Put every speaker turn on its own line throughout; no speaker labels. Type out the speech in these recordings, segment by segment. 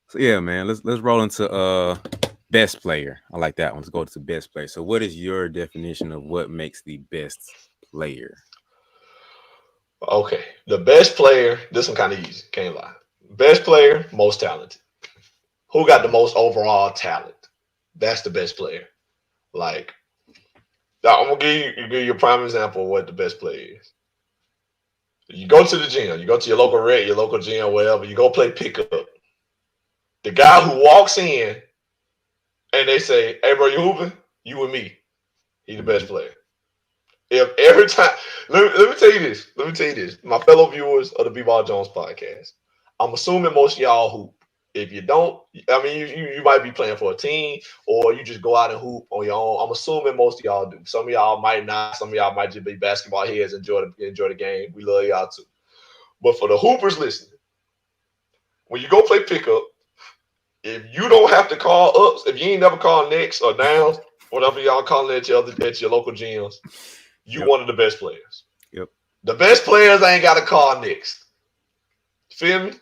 So yeah, man, let's roll into best player. I like that one. Let's go to best player. So what is your definition of what makes the best player?
Okay, the best player. This one kind of easy. Can't lie. Best player, most talented. Who got the
Mm-hmm.
most overall talent? That's the best player. Like, now, I'm gonna give you a prime example of what the best player is. You go to the gym. You go to your local rec, your local gym, whatever. You go play pickup. The guy who walks in and they say, "Hey, bro, you hooping? You and me." He the
Mm-hmm.
best player. If every time, let me tell you this. Let me tell you this. My fellow viewers of the BeBall Jones podcast, I'm assuming most of y'all hoop. If you don't, I mean, you might be playing for a team or you just go out and hoop on your own. I'm assuming most of y'all do. Some of y'all might not. Some of y'all might just be basketball heads, enjoy the game. We love y'all too. But for the hoopers listening, when you go play pickup, if you don't have to call ups, if you ain't never called next or downs, whatever y'all calling at your local gyms, you
Yep.
one of the best players.
Yep.
The best players ain't got to call next. Feel me?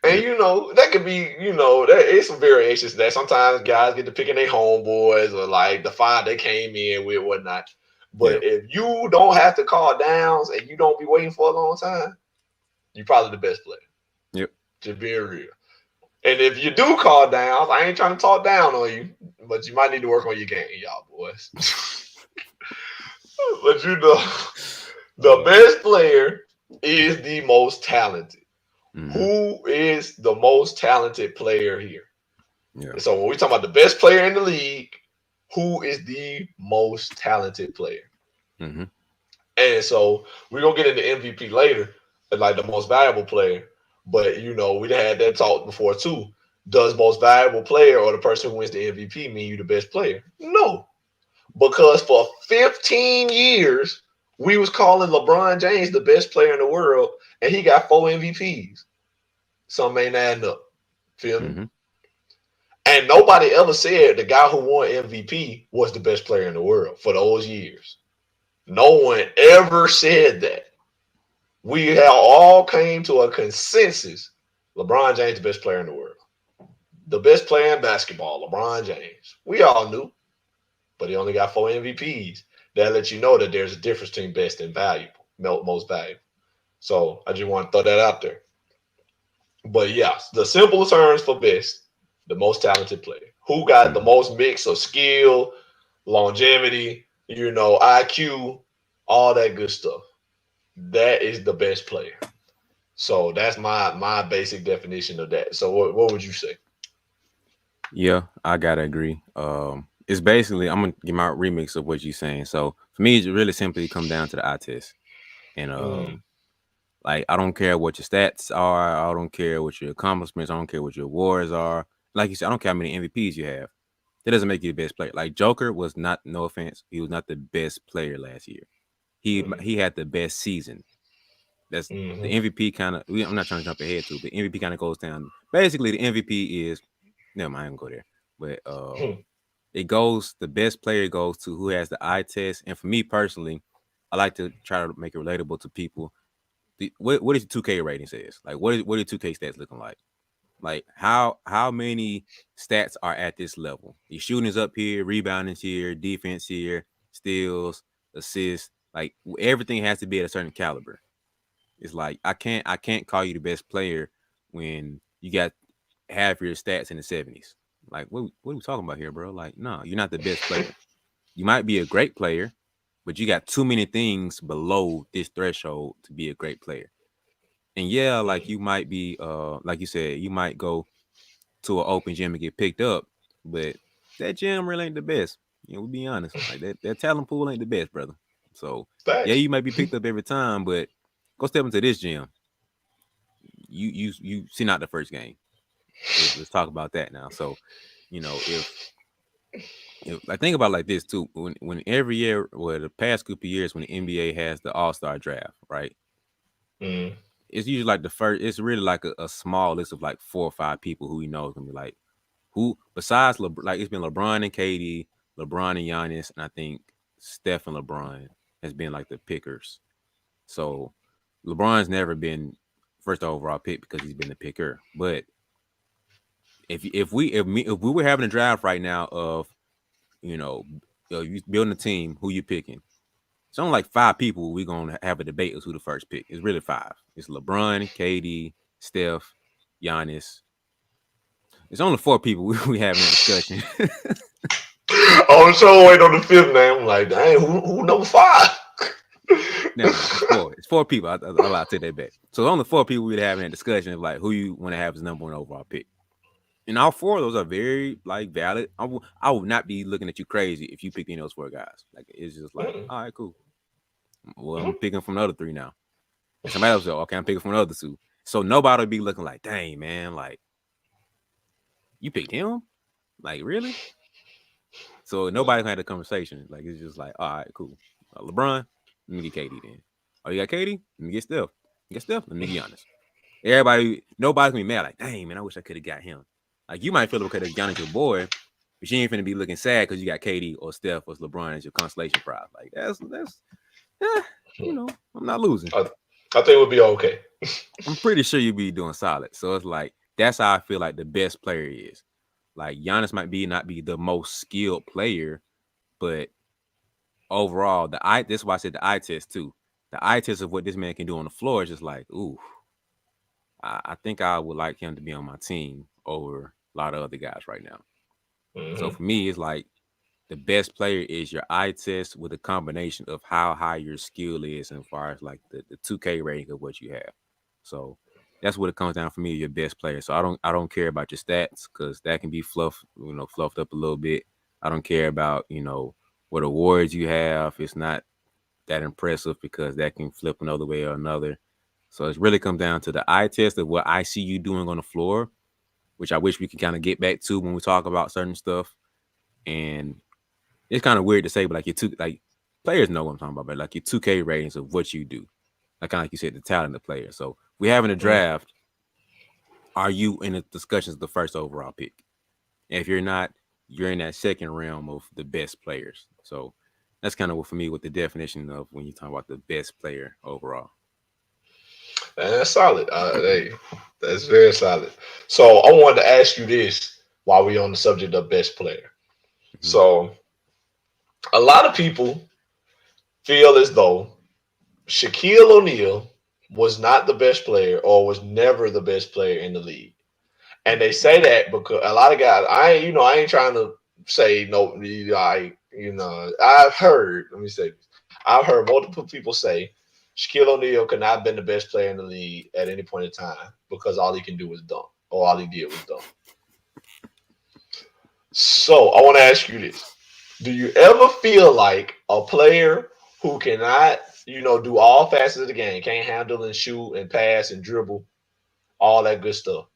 And
Yep.
you know that could be, that it's some variations to that. Sometimes guys get to picking their homeboys or like the five they came in with whatnot. But
Yep.
if you don't have to call downs and you don't be waiting for a long time, you're probably the best player.
Yep.
Just being real. And if you do call downs, I ain't trying to talk down on you, but you might need to work on your game, y'all boys. But the
Uh,
best player is the most talented.
mm-hmm.
Who is the most talented player here?
Yeah.
So when we talk about the best player in the league, who is the most talented player?
Mm-hmm.
And so we're gonna get into MVP later, like the most valuable player. But we had that talk before too. Does most valuable player or the person who wins the MVP mean you the best player? No, because for 15 years we was calling LeBron James the best player in the world, and he got 4 MVPs. Some ain't adding up. Feel me?
Mm-hmm.
And nobody ever said the guy who won MVP was the best player in the world for those years. No one ever said that. We have all came to a consensus. LeBron James, the best player in the world. The best player in basketball, LeBron James. We all knew, but he only got 4 MVPs. That lets you know that there's a difference between best and valuable, most valuable. So I just want to throw that out there. But yeah, the simple terms for best, the most talented player. Who got the
Mm-hmm.
most mix of skill, longevity, IQ, all that good stuff. That is the best player. So that's my basic definition of that. So what would you say?
Yeah, I gotta agree. It's basically I'm gonna give my remix of what you're saying. So for me, it's really simply come down to the eye test, and
Mm,
like I don't care what your stats are, I don't care what your accomplishments, I don't care what your awards are. Like you said, I don't care how many MVPs you have. That doesn't make you the best player. Like Joker was not, no offense, he was not the best player last year.
mm,
He had the best season. That's the
mm,
MVP kind of. I'm not trying to jump ahead to, but MVP kind of goes down. Basically, the MVP is never mind. I can go there, but
mm.
it goes. The best player goes to who has the eye test. And for me personally, I like to try to make it relatable to people. What is 2K rating says? Like what are 2K stats looking like? Like how many stats are at this level? Your shooting is up here, rebounding here, defense here, steals, assists. Like everything has to be at a certain caliber. It's like I can't call you the best player when you got half your stats in the 70s. Like what are we talking about here, bro? Like, no, you're not the best player. You might be a great player, but you got too many things below this threshold to be a great player. And yeah, like you might be like you said, you might go to an open gym and get picked up, but that gym really ain't the best. We'll be honest. Like that talent pool ain't the best, brother. So yeah,
Facts.
you might be picked up every time, but go step into this gym. You see not the first game. Let's talk about that now. So, if I think about it like this too, when every year, or the past couple of years, when the NBA has the All Star draft, right?
Mm,
It's usually like the first. It's really like a small list of like 4 or 5 people who is gonna be like who besides like it's been LeBron and KD, LeBron and Giannis, and I think Steph and LeBron has been like the pickers. So LeBron's never been first overall pick because he's been the picker, but If we were having a draft right now of you know you building a team, who you picking? It's only like five people we gonna have a debate as who the first pick. It's really five. It's LeBron, KD, Steph, Giannis. It's only four people we having that discussion.
I'm so waiting on the fifth name. I'm like, dang, who number five?
Never mind. It's four. It's four people. I'll take that back. So it's only four people we'd having that discussion of like who you want to have as number one overall pick. And all four of those are very like valid. I would not be looking at you crazy if you picked any of those four guys. Like it's just like,
Mm-mm.
all right, cool. Well, I'm picking from the other three now. And somebody else will say, okay, I'm picking from the other two. So nobody would be looking like, dang, man, like you picked him? Like, really? So nobody can have the conversation. Like, it's just like, all right, cool. LeBron, let me get KD then. Oh, you got KD? Let me get Steph. You get Steph? Let me get Giannis. Nobody's gonna be mad. Like, dang, man, I wish I could have got him. Like, you might feel okay that Giannis your boy, but you ain't finna be looking sad because you got KD or Steph or LeBron as your consolation prize. Like, yeah, I'm not losing.
I, I think we'll be okay.
I'm pretty sure you'll be doing solid. So it's like that's how I feel like the best player is. Like Giannis might be not be the most skilled player, but overall, this is why I said the eye test too. The eye test of what this man can do on the floor is just like, ooh, I think I would like him to be on my team over a lot of other guys right now. So
Hmm.
for me, it's like the best player is your eye test with a combination of how high your skill is as far as like the 2K rating of what you have. So that's what it comes down for me, your best player. So I don't care about your stats because that can be fluffed up a little bit. I don't care about, what awards you have. It's not that impressive because that can flip another way or another. So it really comes down to the eye test of what I see you doing on the floor, which I wish we could kind of get back to when we talk about certain stuff. And it's kind of weird to say, but like players know what I'm talking about, but like your 2K ratings of what you do. Like kind of like you said, the talent of the player. So we having a draft. Are you in the discussions of the first overall pick? And if you're not, you're in that second realm of the best players. So that's kind of what for me what the definition of when you talk about the best player overall.
And that's solid. Hey, that's very solid. So I wanted to ask you this while we're on the subject of best player.
Hmm.
So a lot of people feel as though Shaquille O'Neal was not the best player or was never the best player in the league. And they say that because a lot of guys, I ain't trying to say no, I've heard, let me say this, I've heard multiple people say Shaquille O'Neal could not have been the best player in the league at any point in time because all he can do was dunk, or all he did was dunk. So I want to ask you this: do you ever feel like a player who cannot, do all facets of the game, can't handle and shoot and pass and dribble, all that good stuff?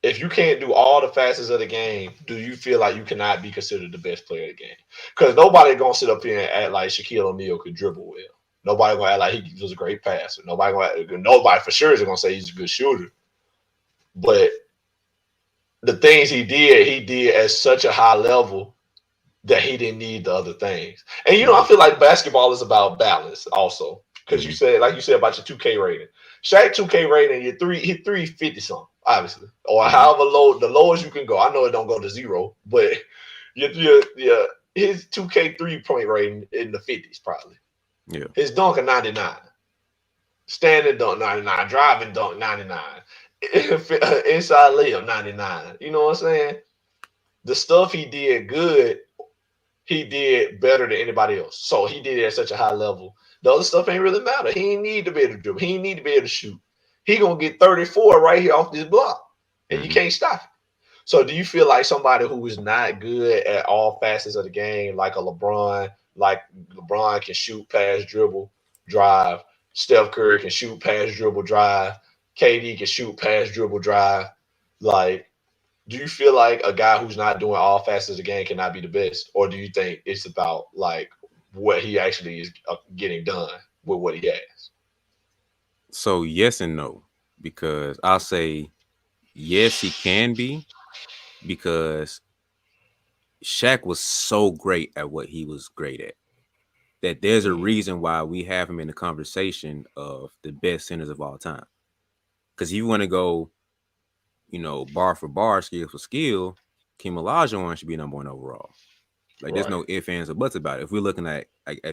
If you can't do all the facets of the game, do you feel like you cannot be considered the best player of the game? Because nobody gonna sit up here and act like Shaquille O'Neal could dribble well. Nobody gonna act like he was a great passer. Nobody for sure is gonna say he's a good shooter. But the things he did at such a high level that he didn't need the other things. And I
Hmm.
feel like basketball is about balance also. Because
Hmm.
like you said about your 2K rating. Shaq 2K rating, he 350 something, obviously. Or
Hmm.
however low, the lowest you can go. I know it don't go to zero, but his 2K 3 point rating in the 50s probably.
Yeah.
His dunk a 99. Standing dunk 99. Driving dunk 99. Inside layup 99. You know what I'm saying? The stuff he did good, he did better than anybody else. So he did it at such a high level. The other stuff ain't really matter. He ain't need to be able to dribble. He ain't need to be able to shoot. He gonna get 34 right here off this block, and you
Hmm.
can't stop it. So do you feel like somebody who is not good at all facets of the game, like LeBron can shoot, pass, dribble, drive. Steph Curry can shoot, pass, dribble, drive. KD can shoot, pass, dribble, drive. Like, do you feel like a guy who's not doing all facets of the game cannot be the best, or do you think it's about like what he actually is getting done with what he has?
So yes and no, because I'll say yes, he can be because Shaq was so great at what he was great at that there's a
Mm,
reason why we have him in the conversation of the best centers of all time. Because if you want to go bar for bar, skill for skill, Kim Olajuwon should be number one overall. Like there's
Right.
no ifs, ands, or buts about it. If we're looking at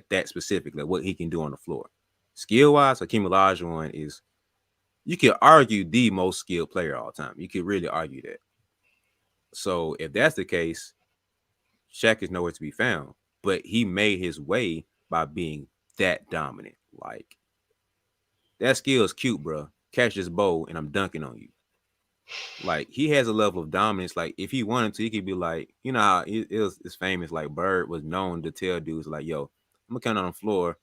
that specific, like what he can do on the floor, skill wise, Hakeem Olajuwon is, you could argue, the most skilled player of all time. You could really argue that. So if that's the case, Shaq is nowhere to be found. But he made his way by being that dominant. Like that skill is cute, bro. Catch this bowl and I'm dunking on you. Like he has a level of dominance. Like if he wanted to, he could be like, how it's famous. Like Bird was known to tell dudes like, "Yo, I'm gonna count on the floor,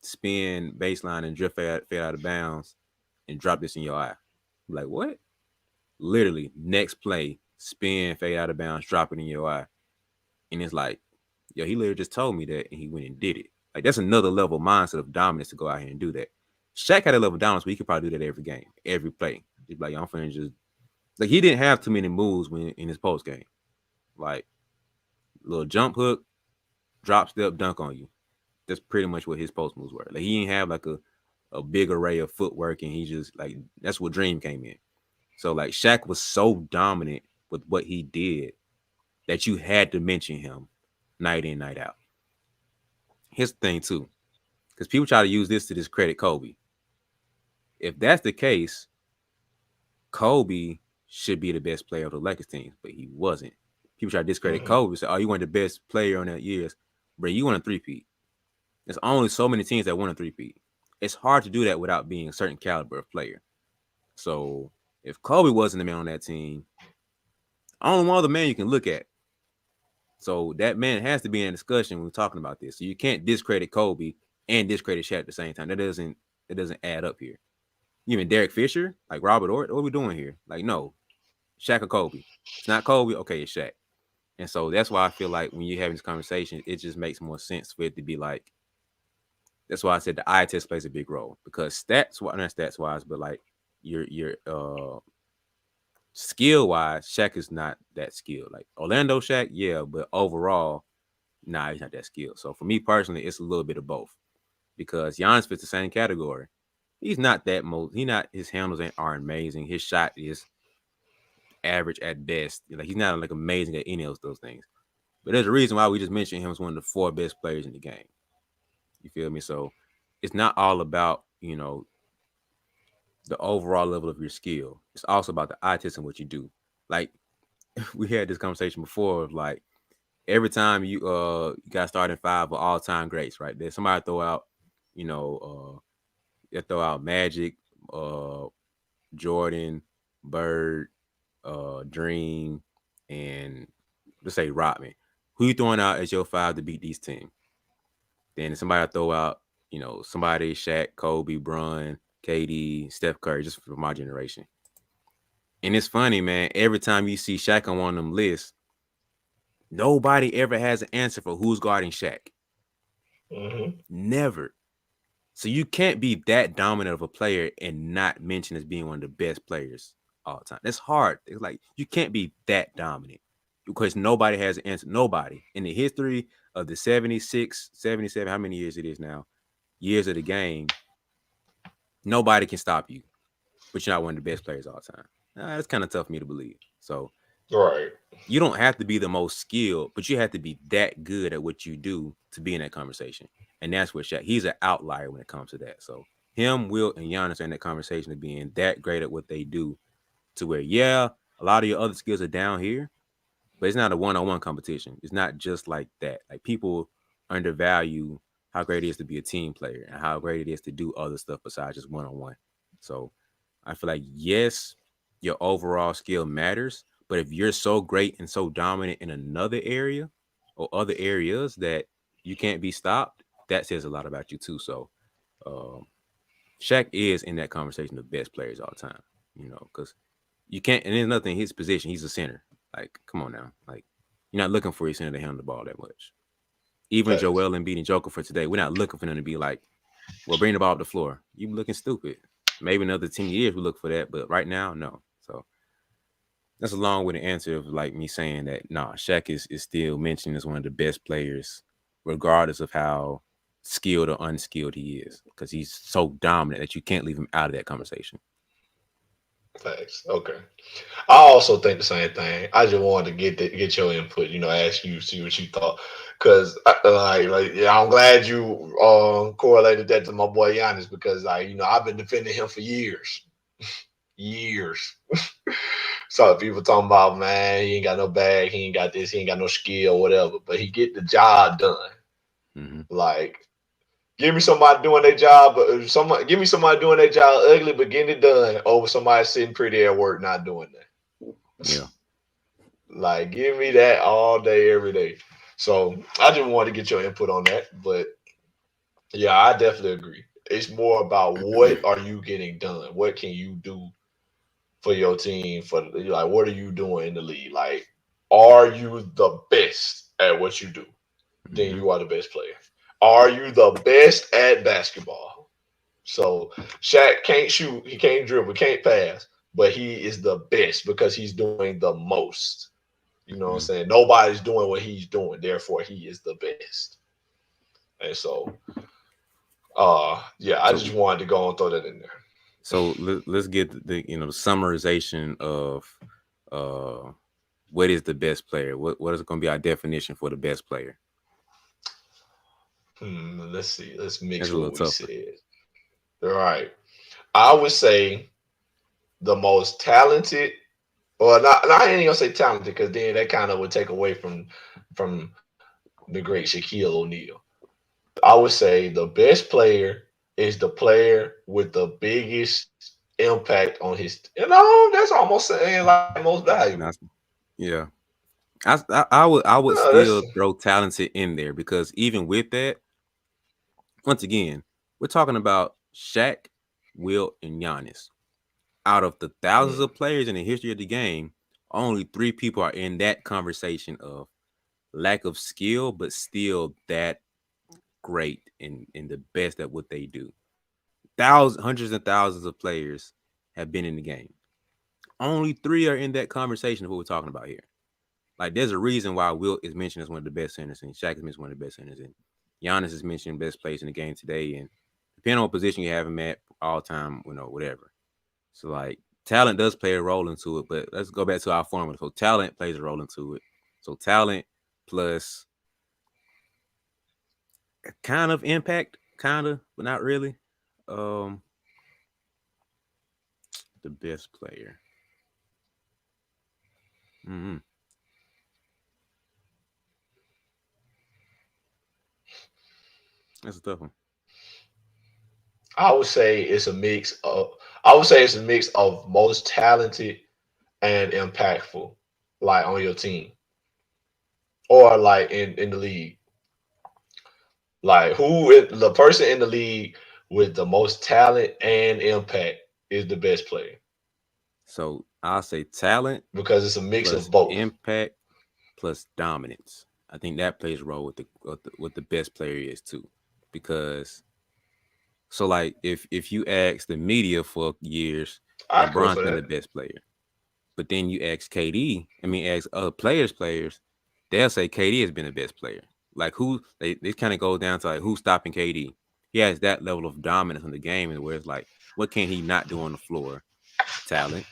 spin baseline and drift fade out of bounds, and drop this in your eye." I'm like what? Literally, next play, spin, fade out of bounds, drop it in your eye, and it's like, yo, he literally just told me that, and he went and did it. Like that's another level of mindset of dominance to go out here and do that. Shaq had a level of dominance, but he could probably do that every game, every play. He'd be like, yo, I'm finna just like he didn't have too many moves when in his post game. Like little jump hook, drop step, dunk on you. That's pretty much what his post moves were. Like he didn't have like a big array of footwork, and he just like that's what Dream came in. So like Shaq was so dominant with what he did that you had to mention him night in, night out. Here's the thing too, because people try to use this to discredit Kobe. If that's the case, Kobe should be the best player of the Lakers team, but he wasn't. People try to discredit
Hmm.
Kobe, say, "Oh, you weren't the best player on that years, bro. You won a three-peat." There's only so many teams that won a three-peat. It's hard to do that without being a certain caliber of player. So if Kobe wasn't the man on that team, only one other man you can look at. So that man has to be in a discussion when we're talking about this. So you can't discredit Kobe and discredit Shaq at the same time. That doesn't add up here. Even Derek Fisher, like Robert Ory, what are we doing here? Like, no, Shaq or Kobe. It's not Kobe, okay, it's Shaq. And so that's why I feel like when you're having this conversation, it just makes more sense for it to be like, that's why I said the eye test plays a big role. Because not stats wise, but like your skill wise, Shaq is not that skilled. Like Orlando Shaq, yeah, but overall, nah, he's not that skilled. So for me personally, it's a little bit of both. Because Giannis fits the same category. He's not that most. He not his handles aren't amazing. His shot is average at best. Like he's not like amazing at any of those things. But there's a reason why we just mentioned him as one of the four best players in the game. You feel me? So it's not all about the overall level of your skill. It's also about the eye test and what you do. Like we had this conversation before of like every time you got starting five of all time greats, right? There's somebody throw out, you know, they throw out Magic, uh, Jordan, Bird, Dream, and let's say Rodman. Who you throwing out as your five to beat these teams? Then somebody throw out, somebody Shaq, Kobe, Bron, KD, Steph Curry, just for my generation. And it's funny, man. Every time you see Shaq on one of them lists, nobody ever has an answer for who's guarding Shaq.
Hmm.
Never. So you can't be that dominant of a player and not mention as being one of the best players all the time. That's hard. It's like you can't be that dominant because nobody has an answer. Nobody in the history of the 76, 77, how many years it is now, years of the game, nobody can stop you, but you're not one of the best players all the time. That's kind of tough for me to believe. So
Right.
you don't have to be the most skilled, but you have to be that good at what you do to be in that conversation. And that's where Shaq, he's an outlier when it comes to that. So him, Will, and Giannis are in that conversation of being that great at what they do to where, yeah, a lot of your other skills are down here, but it's not a one-on-one competition. It's not just like that. Like people undervalue how great it is to be a team player and how great it is to do other stuff besides just one-on-one. So I feel like yes, your overall skill matters, but if you're so great and so dominant in another area or other areas that you can't be stopped, that says a lot about you too. So um, Shaq is in that conversation of best players all the time, because you can't. And there's nothing in his position. He's a center. Like, come on now. Like, you're not looking for your center to handle the ball that much. Even
Facts.
Joel Embiid and Joker for today, we're not looking for them to be like, well, bring the ball up the floor. You looking stupid. Maybe another 10 years we look for that, but right now, no. So that's a long way to answer of like me saying that nah, Shaq is still mentioned as one of the best players, regardless of how skilled or unskilled he is, because he's so dominant that you can't leave him out of that conversation.
Facts. Okay. I also think the same thing. I just wanted to get your input. Ask you, see what you thought. Cause yeah, I'm glad you correlated that to my boy Giannis because I've been defending him for years, years. So people talking about, man, he ain't got no bag, he ain't got this, he ain't got no skill, whatever. But he get the job done.
Mm-hmm.
Like, give me somebody doing their job, but give me somebody doing their job ugly but getting it done over somebody sitting pretty at work not doing that.
Yeah.
Like, give me that all day, every day. So I just wanted to get your input on that. But yeah, I definitely agree. It's more about what are you getting done? What can you do for your team? Like, what are you doing in the league? Like, are you the best at what you do? Then
Mm-hmm.
you are the best player. Are you the best at basketball? So Shaq can't shoot, he can't dribble, can't pass, but he is the best because he's doing the most. You know what I'm
Mm-hmm.
saying? Nobody's doing what he's doing, therefore he is the best. And so yeah, I
So
just wanted to go and throw that in there.
let's get the summarization of uh what is the best player? What is going to be our definition for the best player?
Let's see. Let's
That's
mix
a
what
little
we
tougher.
said. All right. I would say the most talented, or not I ain't gonna say talented because then that kind of would take away from the great Shaquille O'Neal. I would say the best player is the player with the biggest impact on that's almost saying like most valuable.
That's, yeah. I would
That's
still throw talented in there because even with that, once again, we're talking about Shaq, Wilt, and Giannis. Out of the thousands
mm,
of players in the history of the game, only three people are in that conversation of lack of skill, but still that great and the best at what they do. Thousands, hundreds and thousands of players have been in the game. Only three are in that conversation of what we're talking about here. Like, there's a reason why Wilt is mentioned as one of the best centers, and Shaq is mentioned as one of the best centers, and Giannis is mentioned best players in the game today. And depending on what position you have him at, all time, whatever. So like, talent does play a role into it, but let's go back to our formula. So talent plays a role into it. So talent plus kind of impact, kind of, but not really. Um, the best player. Mm-hmm. That's a tough one.
I would say it's a mix of I would say it's a mix of most talented and impactful, like on your team or like in the league. Like who is the person in the league with the most talent and impact is the best player
So I'll say talent
because it's a mix of
plus
both.
impact plus dominance. I think that plays a role with the best player is too, because so like if you ask the media for years,
I go
LeBron's
for
been the
that.
best player, but then you ask KD, I mean ask other players, they'll say KD has been the best player. Like who they kind of go down to like who's stopping KD. He has that level of dominance in the game, and where it's like, what can he not do on the floor? Talent.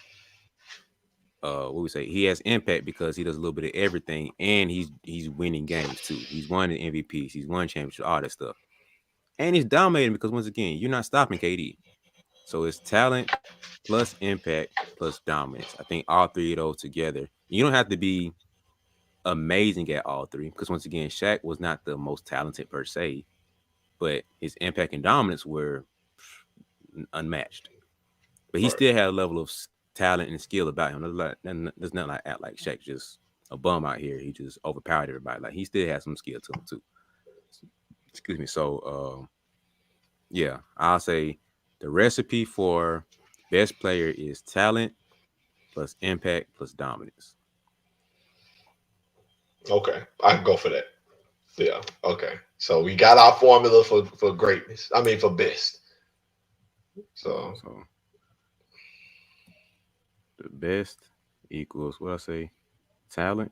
What we say, he has impact because he does a little bit of everything, and he's winning games too. He's won the MVPs, he's won championships, all that stuff, and he's dominating because once again, you're not stopping KD. So it's talent plus impact plus dominance. I think all three of those together. You don't have to be amazing at all three because once again, Shaq was not the most talented per se, but his impact and dominance were unmatched. But he
Right.
still had a level of talent and skill about him. There's not like act like Shaq just a bum out here. He just overpowered everybody. Like he still has some skill to him too. Excuse me. So yeah, I'll say the recipe for best player is talent plus impact plus dominance.
Okay, I can go for that. Yeah. Okay. So we got our formula for greatness. I mean for best. So
So the best equals what I say: talent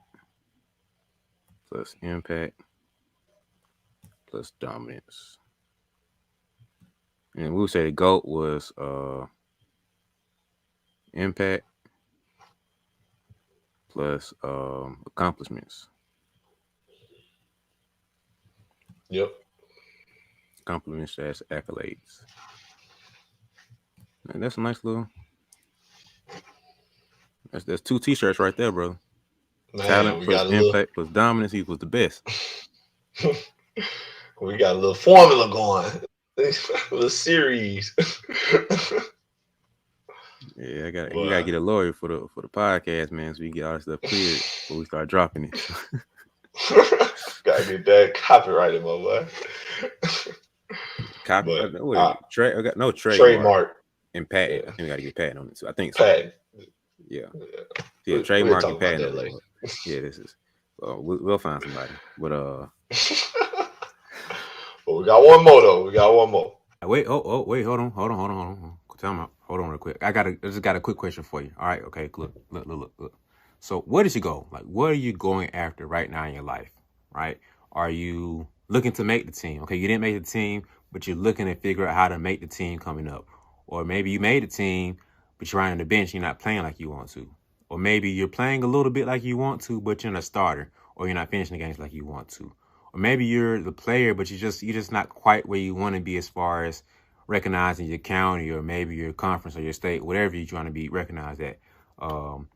plus impact plus dominance. And we would say the GOAT was impact plus accomplishments.
Yep.
Compliments as accolades. Man, that's a nice little. That's two T-shirts right there, bro.
Man,
Talent
we
plus
got a little
impact plus dominance equals the best.
we got a little formula going. A little series.
Yeah, we gotta
Boy.
get a lawyer for the podcast, man, so we get all this stuff cleared before we start dropping it.
Gotta get that copyrighted, my boy.
Copy,
But
what is it? I got no trademark
trademark,
and patent.
yeah,
I think we gotta get patent on it too. I think so.
patent.
Yeah,
Yeah.
yeah,
We'll
trademark
talk
and
about
patent
that
on it.
later.
But yeah, this is. We'll find somebody. But
But we got one more though. We got one more.
wait, wait, hold on. Tell me, hold on real quick. I just got a quick question for you. All right, okay, look. So where did you go? Like, what are you going after right now in your life? Right? Are you looking to make the team? Okay, you didn't make the team, but you're looking to figure out how to make the team coming up. Or maybe you made the team, but you're on the bench, you're not playing like you want to. Or maybe you're playing a little bit like you want to, but you're not a starter, or you're not finishing the games like you want to. Or maybe you're the player, but you're just not quite where you want to be as far as recognizing your county or maybe your conference or your state, whatever you're trying to be recognized at. Um,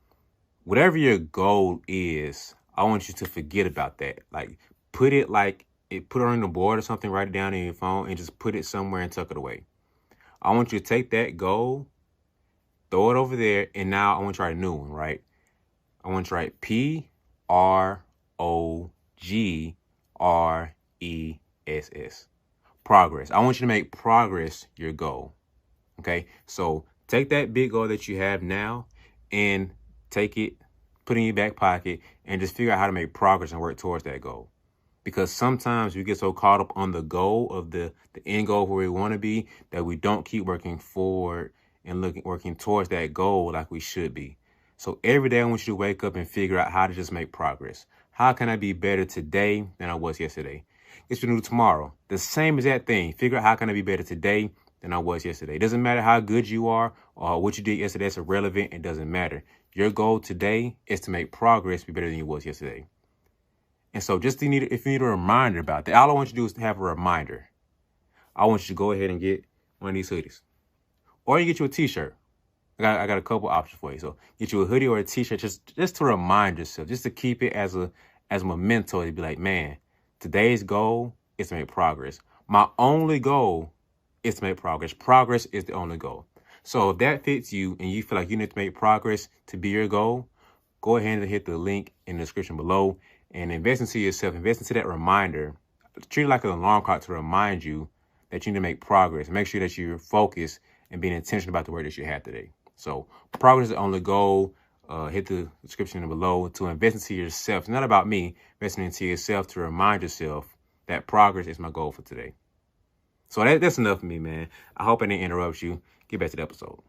Whatever your goal is, I want you to forget about that. Like put it on the board or something, write it down in your phone and just put it somewhere and tuck it away. I want you to take that goal, throw it over there, and now I want you to write a new one, right? I want you to write PROGRESS. Progress. I want you to make progress your goal. Okay? So take that big goal that you have now and take it, put it in your back pocket, and just figure out how to make progress and work towards that goal. Because sometimes we get so caught up on the goal of the end goal where we want to be that we don't keep working forward and working towards that goal like we should be. So every day I want you to wake up and figure out how to just make progress. How can I be better today than I was yesterday? It's new tomorrow. The same exact thing. Figure out how can I be better today than I was yesterday. It doesn't matter how good you are or what you did yesterday. It's irrelevant. It doesn't matter. Your goal today is to make progress be better than you was yesterday. And so if you need a reminder about that, all I want you to do is to have a reminder. I want you to go ahead and get one of these hoodies. Or you get you a t-shirt. I got a couple options for you. So get you a hoodie or a t-shirt just to remind yourself, just to keep it as a memento to be like, man, today's goal is to make progress. My only goal is to make progress. Progress is the only goal. So if that fits you and you feel like you need to make progress to be your goal, go ahead and hit the link in the description below and invest into yourself. Invest into that reminder. Treat it like an alarm clock to remind you that you need to make progress. Make sure that you're focused and being intentional about the work that you have today. So progress is the only goal. Hit the description below to invest into yourself. It's not about me. Investing into yourself to remind yourself that progress is my goal for today. So that's enough for me, man. I hope I didn't interrupt you. Get back to the episode.